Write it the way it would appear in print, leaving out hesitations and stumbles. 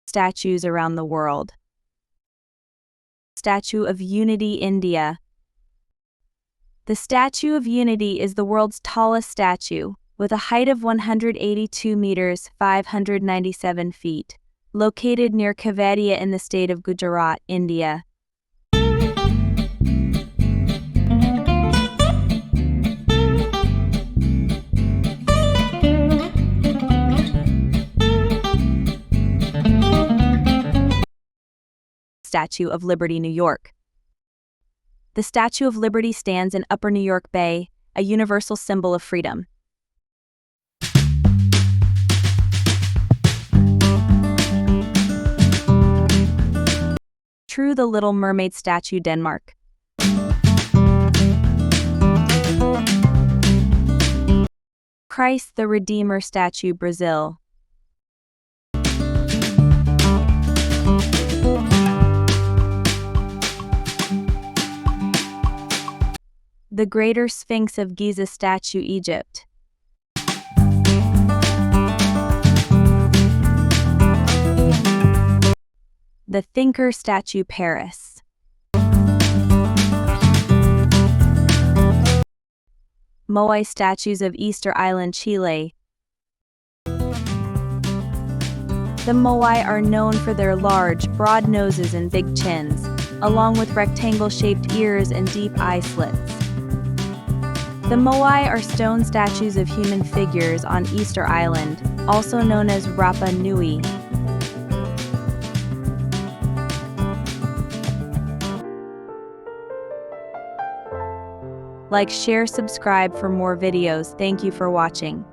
Statues around the world. Statue of Unity, India. The Statue of Unity is the world's tallest statue, with a height of 182 meters (597 feet), located near Kevadia in the state of Gujarat, India. Statue of Liberty, New York. The Statue of Liberty stands in Upper New York Bay, a universal symbol of freedom. True, the Little Mermaid statue, Denmark. Christ the Redeemer statue, Brazil. The Greater Sphinx of Giza statue, Egypt. The Thinker statue, Paris. Moai statues of Easter Island, Chile. The Moai are known for their large, broad noses and big chins, along with rectangle-shaped ears and deep eye slits. The Moai are stone statues of human figures on Easter Island, also known as Rapa Nui. Like, share, subscribe for more videos. Thank you for watching.